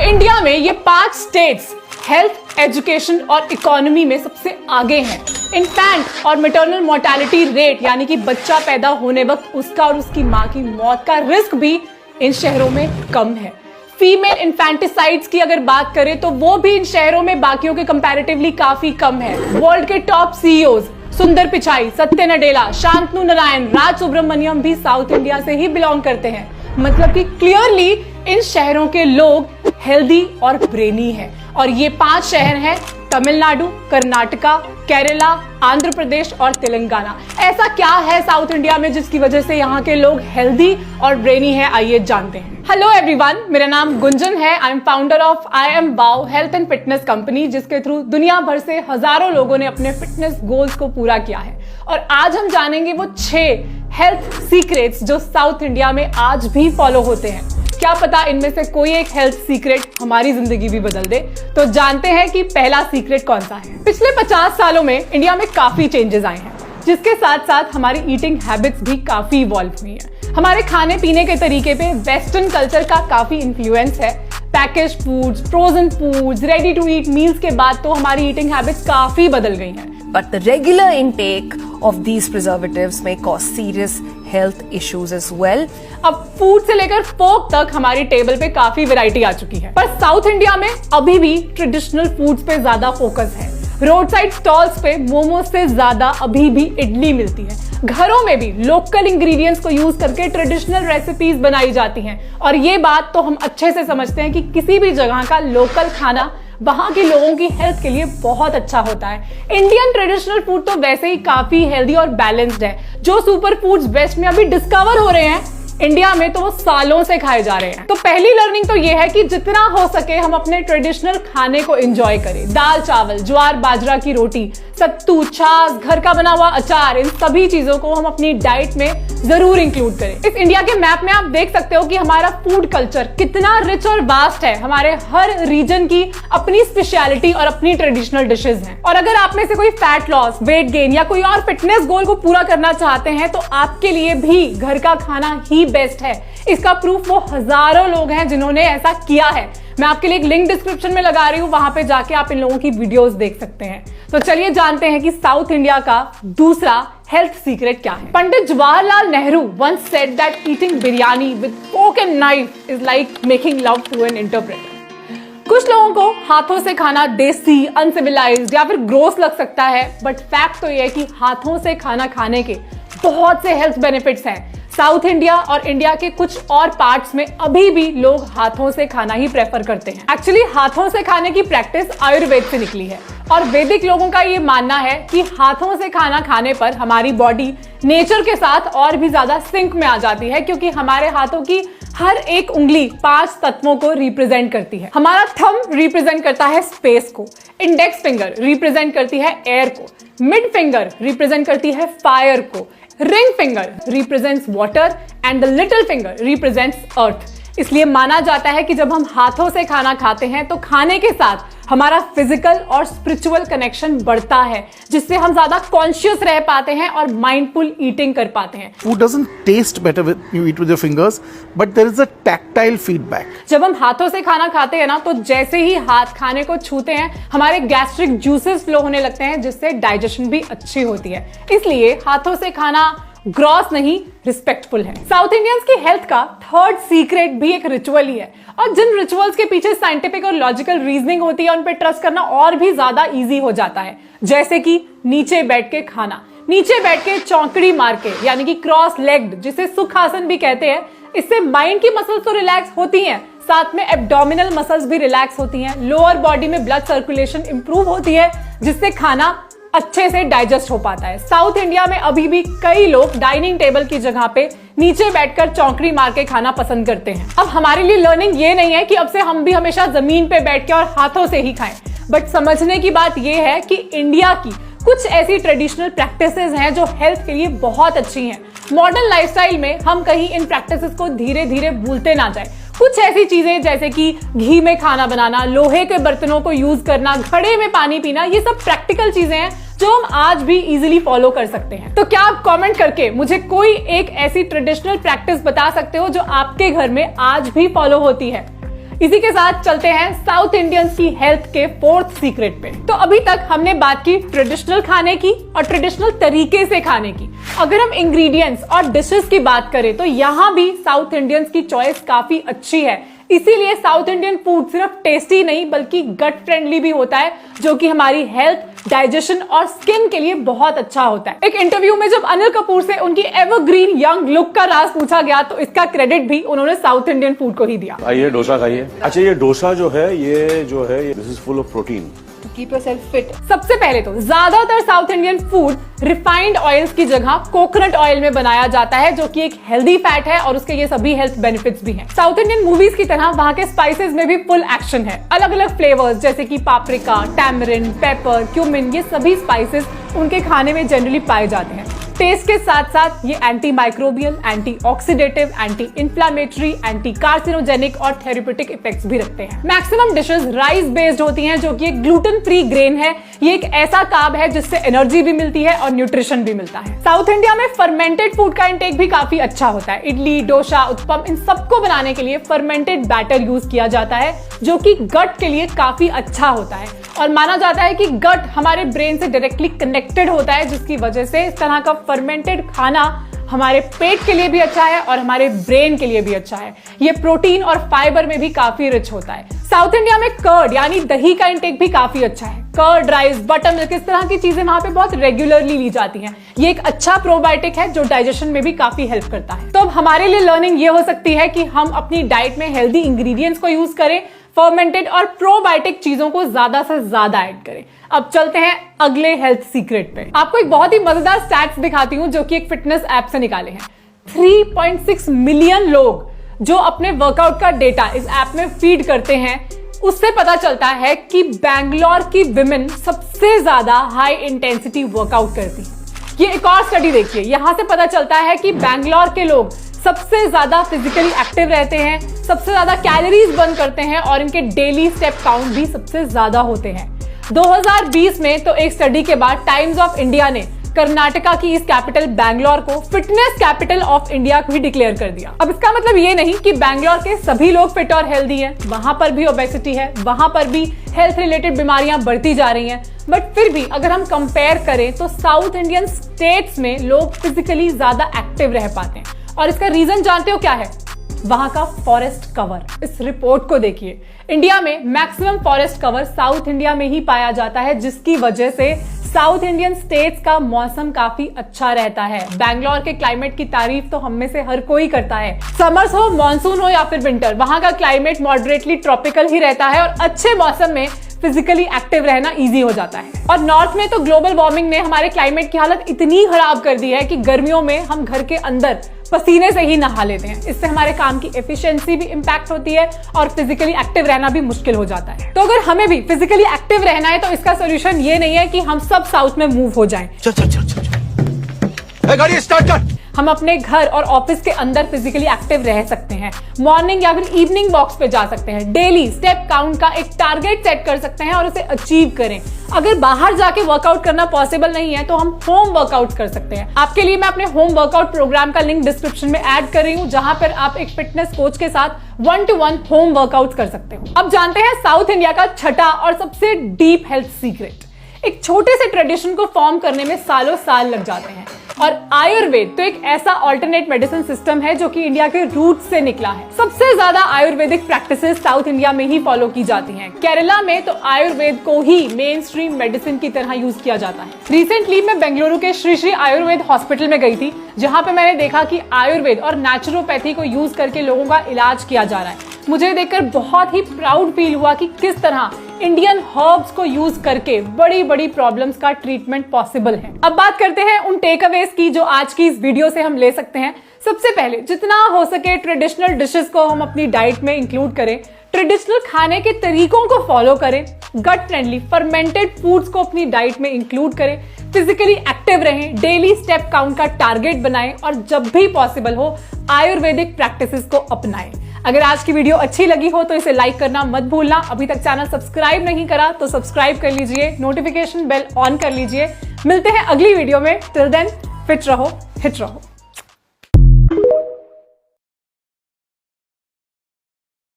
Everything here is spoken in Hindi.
इंडिया में ये 5 स्टेट्स हेल्थ, एजुकेशन और इकोनॉमी में सबसे आगे हैं। इन्फेंट और मैटरनल मोर्टेलिटी रेट यानी कि बच्चा पैदा होने वक्त उसका और उसकी माँ की मौत का रिस्क भी इन शहरों में कम है। फीमेल इन्फेंटिसाइड्स की अगर बात करें तो वो भी इन शहरों में बाकियों के कंपैरेटिवली काफी कम है। वर्ल्ड के टॉप सीईओज सुंदर पिचाई, सत्य नडेला, शांतनु नारायण, राज सुब्रमण्यम भी साउथ इंडिया से ही बिलोंग करते हैं। मतलब कि क्लियरली इन शहरों के लोग हेल्दी और ब्रेनी हैं। और ये 5 शहर हैं तमिलनाडु, कर्नाटका, केरला, आंध्र प्रदेश और तेलंगाना। ऐसा क्या है साउथ इंडिया में जिसकी वजह से यहाँ के लोग हेल्दी और ब्रेनी है, आइए जानते हैं। हेलो एवरीवन, मेरा नाम गुंजन है। I am founder of I am wow health and fitness company, जिसके थ्रू दुनिया भर से हजारों लोगों ने अपने फिटनेस गोल्स को पूरा किया है। और आज हम जानेंगे वो 6 हेल्थ सीक्रेट्स जो साउथ इंडिया में आज भी फॉलो होते हैं। क्या पता इनमें से कोई एक हेल्थ सीक्रेट हमारी जिंदगी भी बदल दे। तो जानते हैं कि पहला सीक्रेट कौन सा है। पिछले 50 सालों में इंडिया में काफी चेंजेस आए हैं, जिसके साथ साथ हमारी ईटिंग हैबिट्स भी काफी इवॉल्व हुई हैं। हमारे खाने पीने के तरीके पे वेस्टर्न कल्चर का काफी इन्फ्लुएंस है। Package foods, frozen foods, ready to eat meals के बाद तो हमारी ईटिंग हैबिट्स काफी बदल गई हैं। But the regular intake of these preservatives may cause serious health issues as well. अब फूड से लेकर फोक तक हमारी टेबल पे काफी वैरायटी आ चुकी है, पर साउथ इंडिया में अभी भी ट्रेडिशनल फूड्स पे ज्यादा फोकस है। रोड साइड स्टॉल्स पे मोमोज से ज्यादा अभी भी इडली मिलती है। घरों में भी लोकल इंग्रेडिएंट्स को यूज करके ट्रेडिशनल रेसिपीज बनाई जाती हैं। और ये बात तो हम अच्छे से समझते हैं कि किसी भी जगह का लोकल खाना वहां के लोगों की हेल्थ के लिए बहुत अच्छा होता है। इंडियन ट्रेडिशनल फूड तो वैसे ही काफी हेल्दी और बैलेंस्ड है। जो सुपर फूड्स वेस्ट में अभी डिस्कवर हो रहे हैं, इंडिया में तो वो सालों से खाए जा रहे हैं। तो पहली लर्निंग तो ये है कि जितना हो सके हम अपने ट्रेडिशनल खाने को एंजॉय करें। दाल चावल, ज्वार बाजरा की रोटी, सत्तू, छाछ, घर का बना हुआ अचार, इन सभी चीजों को हम अपनी डाइट में जरूर इंक्लूड करें। इस इंडिया के मैप में आप देख सकते हो कि हमारा फूड कल्चर कितना रिच और वास्ट है। हमारे हर रीजन की अपनी स्पेशलिटी और अपनी ट्रेडिशनल डिशेज हैं। और अगर आप में से कोई फैट लॉस, वेट गेन या कोई और फिटनेस गोल को पूरा करना चाहते हैं तो आपके लिए भी घर का खाना ही बेस्ट है। इसका प्रूफ वो हजारों लोग हैं जिन्होंने ऐसा किया है। मैं आपके लिए एक लिंक डिस्क्रिप्शन में लगा रही हूं, वहां पे जाके आप इन लोगों की वीडियोस देख सकते हैं। तो चलिए जानते हैं कि साउथ इंडिया का दूसरा हेल्थ सीक्रेट क्या है। Pandit Jawaharlal Nehru once said that eating biryani with fork and knife is like making love to an interpreter. कुछ लोगों को हाथों से खाना देसी, अनसिविलाइज्ड या फिर ग्रोस लग सकता है, बट फैक्ट तो यह है कि हाथों से खाना खाने के बहुत से हेल्थ बेनिफिट्स हैं। साउथ इंडिया और इंडिया के कुछ और पार्ट्स में अभी भी लोग हाथों से खाना ही प्रेफर करते हैं। एक्चुअली हाथों से खाने की प्रैक्टिस आयुर्वेद से निकली है और वैदिक लोगों का ये मानना है कि हाथों से खाना खाने पर हमारी बॉडी नेचर के साथ और भी ज्यादा सिंक में आ जाती है, क्योंकि हमारे हाथों की हर एक उंगली 5 तत्वों को रिप्रेजेंट करती है। हमारा थंब रिप्रेजेंट करता है स्पेस को, इंडेक्स फिंगर रिप्रेजेंट करती है एयर को, मिड फिंगर रिप्रेजेंट करती है फायर को, ring finger represents water and the little finger represents earth. इसलिए माना जाता है कि जब हम हाथों से खाना खाते हैं तो खाने के साथ हमारा फिजिकल और स्पिरिचुअल कनेक्शन बढ़ता है, जिससे हम ज्यादा कॉन्शियस रह पाते हैं और माइंडफुल ईटिंग कर पाते हैं। Food doesn't taste better when you eat with your fingers, but there is a tactile feedback. जब हम हाथों से खाना खाते हैं ना, तो जैसे ही हाथ खाने को छूते हैं हमारे गैस्ट्रिक जूसेस फ्लो होने लगते हैं, जिससे डाइजेशन भी अच्छी होती है। इसलिए हाथों से खाना ग्रॉस नहीं, रिस्पेक्टफुल है। साउथ इंडियंस की हेल्थ का थर्ड सीक्रेट भी एक रिचुअल ही है, और जिन रिचुअल्स के पीछे साइंटिफिक और लॉजिकल रीजनिंग होती है उन पे ट्रस्ट करना और भी ज्यादा इजी हो जाता है। जैसे कि नीचे बैठ के खाना, नीचे बैठ के चौकड़ी मार के, यानी कि क्रॉस लेग्ड, जिसे सुखासन भी कहते हैं। इससे माइंड की मसल्स तो रिलैक्स होती हैं, साथ में एब्डोमिनल मसल्स भी रिलैक्स होती हैं। लोअर बॉडी में ब्लड सर्कुलेशन इंप्रूव होती है, जिससे खाना अच्छे से डाइजेस्ट हो पाता है। साउथ इंडिया में अभी भी कई लोग डाइनिंग टेबल की जगह पे नीचे बैठकर चौकड़ी मार के खाना पसंद करते हैं। अब हमारे लिए लर्निंग ये नहीं है कि अब से हम भी हमेशा जमीन पे बैठ के और हाथों से ही खाएं, बट समझने की बात ये है कि इंडिया की कुछ ऐसी ट्रेडिशनल प्रैक्टिसेस हैं जो हेल्थ के लिए बहुत अच्छी हैं। मॉडर्न लाइफस्टाइल में हम कहीं इन प्रैक्टिसेस को धीरे धीरे भूलते ना जाए। कुछ ऐसी चीजें जैसे कि घी में खाना बनाना, लोहे के बर्तनों को यूज करना, घड़े में पानी पीना, ये सब प्रैक्टिकल चीजें हैं जो हम आज भी इजीली फॉलो कर सकते हैं। तो क्या आप कमेंट करके मुझे कोई एक ऐसी ट्रेडिशनल प्रैक्टिस बता सकते हो जो आपके घर में आज भी फॉलो होती है? इसी के साथ चलते हैं साउथ इंडियंस की हेल्थ के फोर्थ सीक्रेट पे। तो अभी तक हमने बात की ट्रेडिशनल खाने की और ट्रेडिशनल तरीके से खाने की। अगर हम इंग्रेडिएंट्स और डिशेस की बात करें तो यहाँ भी साउथ इंडियंस की चॉइस काफी अच्छी है। इसीलिए साउथ इंडियन फूड सिर्फ टेस्टी नहीं बल्कि गट फ्रेंडली भी होता है, जो कि हमारी हेल्थ, डाइजेशन और स्किन के लिए बहुत अच्छा होता है। एक इंटरव्यू में जब अनिल कपूर से उनकी एवरग्रीन यंग लुक का राज पूछा गया तो इसका क्रेडिट भी उन्होंने साउथ इंडियन फूड को ही दिया। आइए डोसा खाइए। अच्छा, ये डोसा जो है ये this is full of protein. Keep yourself fit. सबसे पहले तो ज्यादातर south Indian food refined oils की जगह कोकोनट ऑयल में बनाया जाता है, जो कि एक हेल्दी फैट है और उसके ये सभी हेल्थ बेनिफिट्स भी हैं। साउथ इंडियन मूवीज की तरह वहां के स्पाइसेस में भी फुल एक्शन है। अलग अलग फ्लेवर्स जैसे कि पापरिका, टैमरिन, पेपर, क्यूमिन, ये सभी स्पाइसेस उनके खाने में जनरली पाए जाते हैं। टेस्ट के साथ साथ ये anti microbial, anti oxidative, anti inflammatory, anti carcinogenic और थेरेप्यूटिक इफेक्ट्स भी रखते हैं। मैक्सिमम डिशेस राइस बेस्ड होती हैं, जो कि एक ग्लूटेन फ्री ग्रेन है। ये एक ऐसा कार्ब है जिससे एनर्जी भी मिलती है और न्यूट्रिशन भी मिलता है। साउथ इंडिया में फर्मेंटेड फूड का इंटेक भी काफी अच्छा होता है। इडली, डोसा, उत्पम, इन सबको बनाने के लिए फर्मेंटेड बैटर यूज किया जाता है, जो कि गट के लिए काफी अच्छा होता है और माना जाता है कि गट हमारे ब्रेन से डायरेक्टली कनेक्टेड होता है, जिसकी वजह से इस तरह का फर्मेंटेड खाना हमारे पेट के लिए भी अच्छा है और हमारे ब्रेन के लिए भी अच्छा है। ये प्रोटीन और फाइबर में भी काफी रिच होता है। साउथ इंडिया में कर्ड यानी दही का इंटेक भी काफी अच्छा है। कर्ड, राइस, बटर मिल्क, इस तरह की चीजें वहां पे बहुत रेगुलरली ली जाती हैं। ये एक अच्छा प्रोबायोटिक है जो डाइजेशन में भी काफी हेल्प करता है। तो अब हमारे लिए लर्निंग ये हो सकती है कि हम अपनी डाइट में हेल्दी इंग्रेडिएंट्स को यूज करें, फर्मेंटेड और प्रोबायोटिक चीजों को ज्यादा से ज्यादा ऐड करें। अब चलते हैं अगले हेल्थ सीक्रेट पे। आपको एक बहुत ही मजेदार स्टैट्स दिखाती हूं जो कि एक फिटनेस ऐप से निकाले हैं। 3.6 मिलियन लोग जो अपने वर्कआउट का डेटा इस ऐप में फीड करते हैं, उससे पता चलता है कि बैंगलोर की विमेन सबसे ज्यादा हाई इंटेंसिटी वर्कआउट करती है। ये एक और स्टडी देखिए, यहां से पता चलता है कि बैंगलोर के लोग सबसे ज्यादा फिजिकली एक्टिव रहते हैं, सबसे ज्यादा कैलोरीज बर्न करते हैं और इनके डेली स्टेप काउंट भी सबसे ज्यादा होते हैं। 2020 में तो एक स्टडी के बाद टाइम्स ऑफ इंडिया ने कर्नाटका की इस कैपिटल बैंगलोर को फिटनेस कैपिटल ऑफ इंडिया भी डिक्लेयर कर दिया। अब इसका मतलब ये नहीं कि बैंगलोर के सभी लोग फिट और हेल्दी हैं, वहां पर भी ओबेसिटी है, वहां पर भी हेल्थ रिलेटेड बीमारियां बढ़ती जा रही हैं, बट फिर भी अगर हम कंपेयर करें तो साउथ इंडियन स्टेट्स में लोग फिजिकली ज्यादा एक्टिव रह पाते हैं। और इसका रीजन जानते हो क्या है? वहां का फॉरेस्ट कवर। इस रिपोर्ट को देखिए, इंडिया में maximum forest cover south India में ही पाया जाता है, जिसकी वजह से साउथ इंडियन स्टेट्स का मौसम काफी अच्छा रहता है। बैंगलोर के क्लाइमेट की तारीफ तो हम में से हर कोई करता है। समर्स हो, मानसून हो या फिर विंटर, वहां का क्लाइमेट मॉडरेटली ट्रॉपिकल ही रहता है और अच्छे मौसम में फिजिकली एक्टिव रहना इजी हो जाता है। और नॉर्थ में तो ग्लोबल वार्मिंग ने हमारे क्लाइमेट की हालत इतनी खराब कर दी है कि गर्मियों में हम घर के अंदर पसीने से ही नहा लेते हैं। इससे हमारे काम की एफिशिएंसी भी इंपैक्ट होती है और फिजिकली एक्टिव रहना भी मुश्किल हो जाता है। तो अगर हमें भी फिजिकली एक्टिव रहना है तो इसका सोल्यूशन ये नहीं है कि हम सब साउथ में मूव हो जाएं। गाड़ी स्टार्ट कर। हम अपने घर और ऑफिस के अंदर फिजिकली एक्टिव रह सकते हैं। मॉर्निंग या फिर इवनिंग वॉक्स पे जा सकते हैं। डेली स्टेप काउंट का एक टारगेट सेट कर सकते हैं और उसे अचीव करें। अगर बाहर जाके वर्कआउट करना पॉसिबल नहीं है तो हम होम वर्कआउट कर सकते हैं। आपके लिए मैं अपने होम वर्कआउट प्रोग्राम का लिंक डिस्क्रिप्शन में ऐड कर रही हूँ, जहां पर आप एक फिटनेस कोच के साथ 1-to-1 होम वर्कआउट कर सकते हो। अब जानते हैं साउथ इंडिया का छठा और सबसे डीप हेल्थ सीक्रेट। एक छोटे से ट्रेडिशन को फॉर्म करने में सालों साल लग जाते हैं और आयुर्वेद तो एक ऐसा ऑल्टरनेट मेडिसिन सिस्टम है जो कि इंडिया के रूट से निकला है। सबसे ज्यादा आयुर्वेदिक प्रैक्टिसेस साउथ इंडिया में ही फॉलो की जाती हैं। केरला में तो आयुर्वेद को ही मेन स्ट्रीम मेडिसिन की तरह यूज किया जाता है। रिसेंटली मैं बेंगलुरु के श्री श्री आयुर्वेद हॉस्पिटल में गई थी, जहां पे मैंने देखा कि आयुर्वेद और नेचुरोपैथी को यूज करके लोगों का इलाज किया जा रहा है। मुझे देखकर बहुत ही प्राउड फील हुआ कि किस तरह इंडियन हर्ब्स को यूज करके बड़ी बड़ी प्रॉब्लम्स का ट्रीटमेंट पॉसिबल है। अब बात करते हैं उन टेक अवेज की जो आज की इस वीडियो से हम ले सकते हैं। सबसे पहले जितना हो सके ट्रेडिशनल डिशेस को हम अपनी डाइट में इंक्लूड करें, ट्रेडिशनल खाने के तरीकों को फॉलो करें, गट फ्रेंडली फर्मेंटेड फूड्स को अपनी डाइट में इंक्लूड करें, फिजिकली एक्टिव रहें, डेली स्टेप काउंट का टारगेट बनाएं और जब भी पॉसिबल हो आयुर्वेदिक प्रैक्टिसेस को अपनाएं। अगर आज की वीडियो अच्छी लगी हो तो इसे लाइक करना मत भूलना। अभी तक चैनल सब्सक्राइब नहीं करा तो सब्सक्राइब कर लीजिए, नोटिफिकेशन बेल ऑन कर लीजिए। मिलते हैं अगली वीडियो में। टिल देन फिट रहो, हिट रहो।